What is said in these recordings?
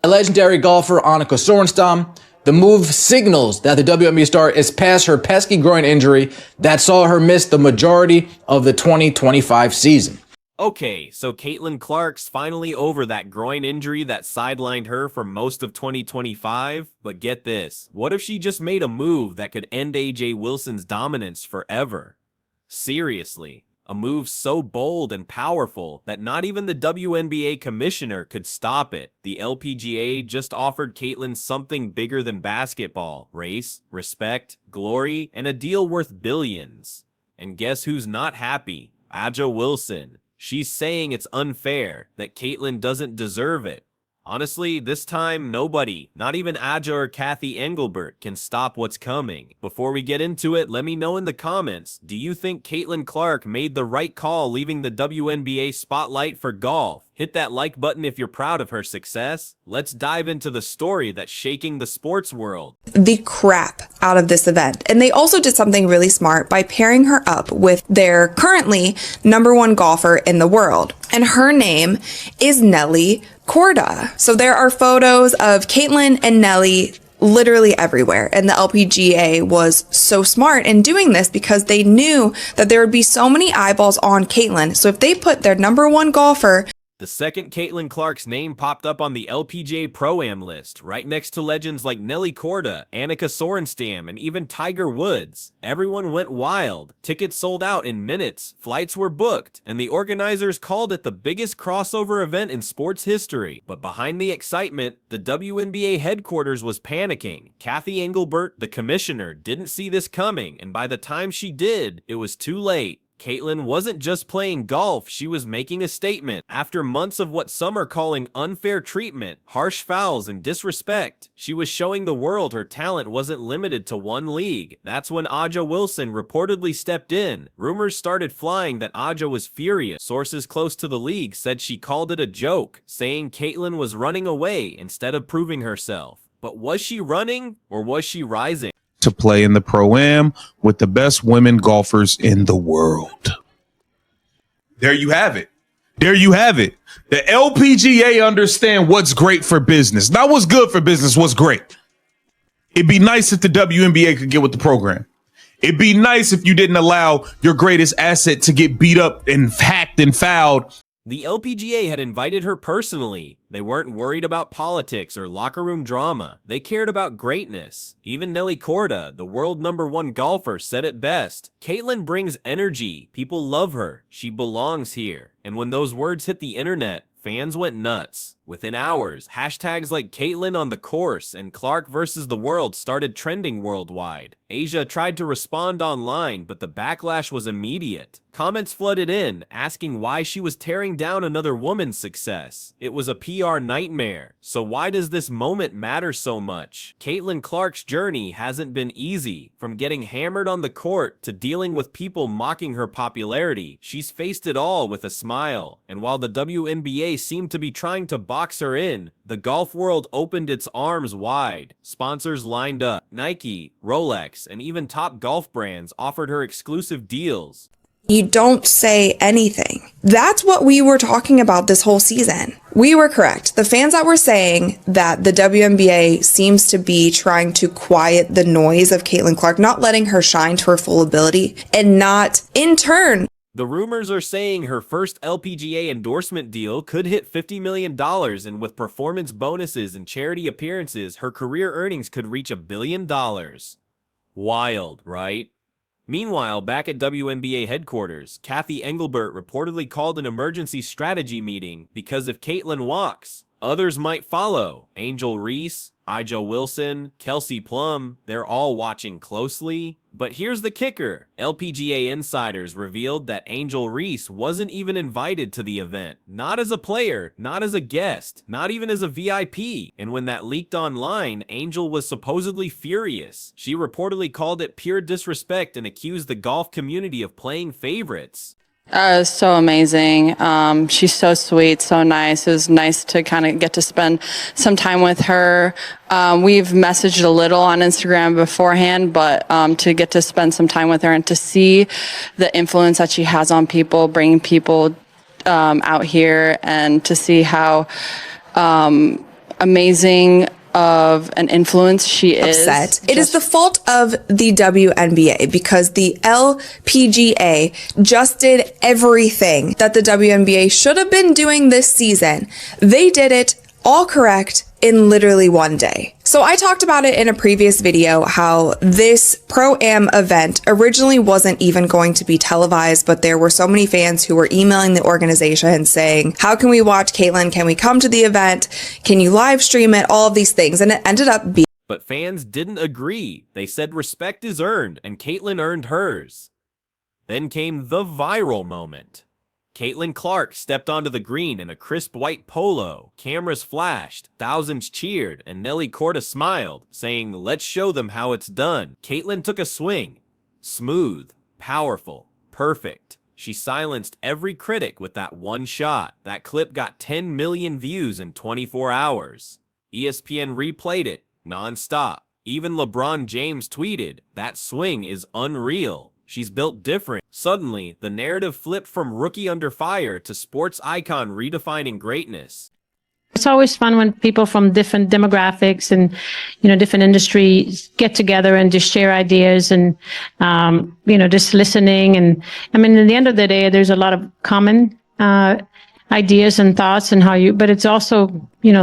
legendary golfer Annika Sorenstam. The move signals that the WNBA star is past her pesky groin injury that saw her miss the majority of the 2025 season. Okay, so Caitlyn Clark's finally over that groin injury that sidelined her for most of 2025. But get this, what if she just made a move that could end AJ Wilson's dominance forever? Seriously, a move so bold and powerful that not even the WNBA commissioner could stop it. The LPGA just offered Caitlyn something bigger than basketball: race, respect, glory, and a deal worth billions. And guess who's not happy? AJ Wilson. She's saying it's unfair, that Caitlyn doesn't deserve it. Honestly, this time, nobody, not even Aja or Kathy Engelbert, can stop what's coming. Before we get into it, let me know in the comments, do you think Caitlyn Clark made the right call leaving the WNBA spotlight for golf? Hit that like button if you're proud of her success. Let's dive into the story that's shaking the sports world. The crap out of this event. And they also did something really smart by pairing her up with their currently #1 golfer in the world. And her name is Nelly Korda. So there are photos of Caitlyn and Nelly literally everywhere. And the LPGA was so smart in doing this because they knew that there would be so many eyeballs on Caitlyn. So if they put their #1 golfer, the second Caitlyn Clark's name popped up on the LPGA Pro-Am list, right next to legends like Nelly Korda, Annika Sorenstam, and even Tiger Woods. Everyone went wild. Tickets sold out in minutes, flights were booked, and the organizers called it the biggest crossover event in sports history. But behind the excitement, the WNBA headquarters was panicking. Kathy Engelbert, the commissioner, didn't see this coming, and by the time she did, it was too late. Caitlyn wasn't just playing golf, she was making a statement. After months of what some are calling unfair treatment, harsh fouls, and disrespect, she was showing the world her talent wasn't limited to one league. That's when AJ Wilson reportedly stepped in. Rumors started flying that AJ was furious. Sources close to the league said she called it a joke, saying Caitlyn was running away instead of proving herself. But was she running, or was she rising? To play in the Pro-Am with the best women golfers in the world. There you have it. There you have it. The LPGA understand what's great for business. Not what's good for business, what's great. It'd be nice if the WNBA could get with the program. It'd be nice if you didn't allow your greatest asset to get beat up and hacked and fouled. The LPGA had invited her personally. They weren't worried about politics or locker room drama. They cared about greatness. Even Nelly Korda, the world #1 golfer, said it best. Caitlyn brings energy. People love her. She belongs here. And when those words hit the internet, fans went nuts. Within hours, hashtags like Caitlyn on the course and Clark versus the world started trending worldwide. Asia tried to respond online, but the backlash was immediate. Comments flooded in, asking why she was tearing down another woman's success. It was a PR nightmare. So why does this moment matter so much? Caitlyn Clark's journey hasn't been easy. From getting hammered on the court to dealing with people mocking her popularity, she's faced it all with a smile. And while the WNBA seemed to be trying to box her in, the golf world opened its arms wide. Sponsors lined up. Nike, Rolex, and even top golf brands offered her exclusive deals. you don't say anything. That's what we were talking about this whole season. We were correct. The fans that were saying that the WNBA seems to be trying to quiet the noise of Caitlyn Clark, not letting her shine to her full ability, and not, in turn, the rumors are saying her first LPGA endorsement deal could hit $50 million, and with performance bonuses and charity appearances, her career earnings could reach $1 billion. Wild, right? Meanwhile, back at WNBA headquarters, Kathy Engelbert reportedly called an emergency strategy meeting because if Caitlyn walks, others might follow. Angel Reese, AJ Wilson, Kelsey Plum, they're all watching closely. But here's the kicker. LPGA insiders revealed that Angel Reese wasn't even invited to the event. Not as a player, not as a guest, not even as a VIP. And when that leaked online, Angel was supposedly furious. She reportedly called it pure disrespect and accused the golf community of playing favorites. So amazing. She's so sweet, so nice. It was nice to kind of get to spend some time with her. We've messaged a little on Instagram beforehand, but to get to spend some time with her and to see the influence that she has on people, bringing people out here, and to see how amazing of an influence she is. It is the fault of the WNBA because the LPGA just did everything that the WNBA should have been doing this season. They did it all correct in literally one day. So I talked about it in a previous video how this Pro-Am event originally wasn't even going to be televised, but there were so many fans who were emailing the organization saying, how can we watch Caitlyn? Can we come to the event? Can you live stream it? All of these things. And it ended up being. But fans didn't agree. They said respect is earned, and Caitlyn earned hers. Then came the viral moment. Caitlyn Clark stepped onto the green in a crisp white polo. Cameras flashed, thousands cheered, and Nelly Korda smiled, saying, let's show them how it's done. Caitlyn took a swing. Smooth, powerful, perfect. She silenced every critic with that one shot. That clip got 10 million views in 24 hours. ESPN replayed it, non-stop. Even LeBron James tweeted, that swing is unreal. She's built different. Suddenly, the narrative flipped from rookie under fire to sports icon redefining greatness. It's always fun when people from different demographics and, different industries get together and just share ideas and, just listening. And I mean, at the end of the day, there's a lot of common, ideas and thoughts and but it's also,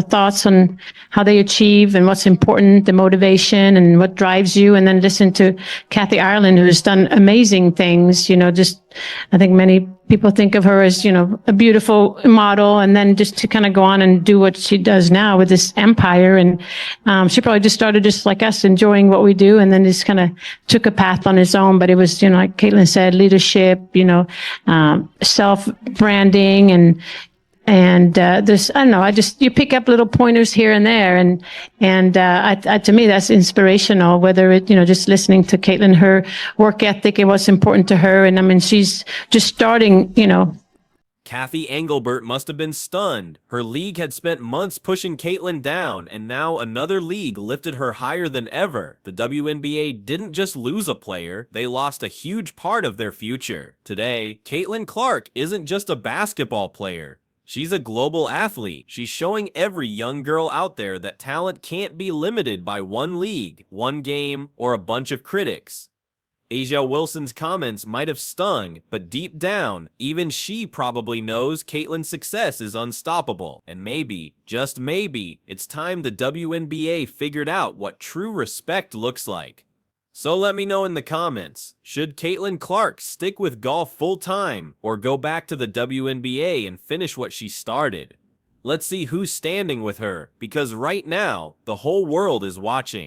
thoughts on how they achieve and what's important, the motivation and what drives you. And then listen to Kathy Ireland, who's done amazing things, I think many people think of her as, a beautiful model, and then just to kind of go on and do what she does now with this empire. And, she probably just started just like us, enjoying what we do, and then just kind of took a path on its own. But it was, like Caitlyn said, leadership, self-branding and there's, I don't know, you pick up little pointers here and there. And to me, that's inspirational, whether it, just listening to Caitlyn, her work ethic and what's important to her. And I mean, she's just starting, Kathy Engelbert must have been stunned. Her league had spent months pushing Caitlyn down, and now another league lifted her higher than ever. The WNBA didn't just lose a player, they lost a huge part of their future. Today, Caitlyn Clark isn't just a basketball player. She's a global athlete. She's showing every young girl out there that talent can't be limited by one league, one game, or a bunch of critics. Asia Wilson's comments might have stung, but deep down, even she probably knows Caitlyn's success is unstoppable. And maybe, just maybe, it's time the WNBA figured out what true respect looks like. So let me know in the comments, should Caitlyn Clark stick with golf full-time or go back to the WNBA and finish what she started? Let's see who's standing with her, because right now, the whole world is watching.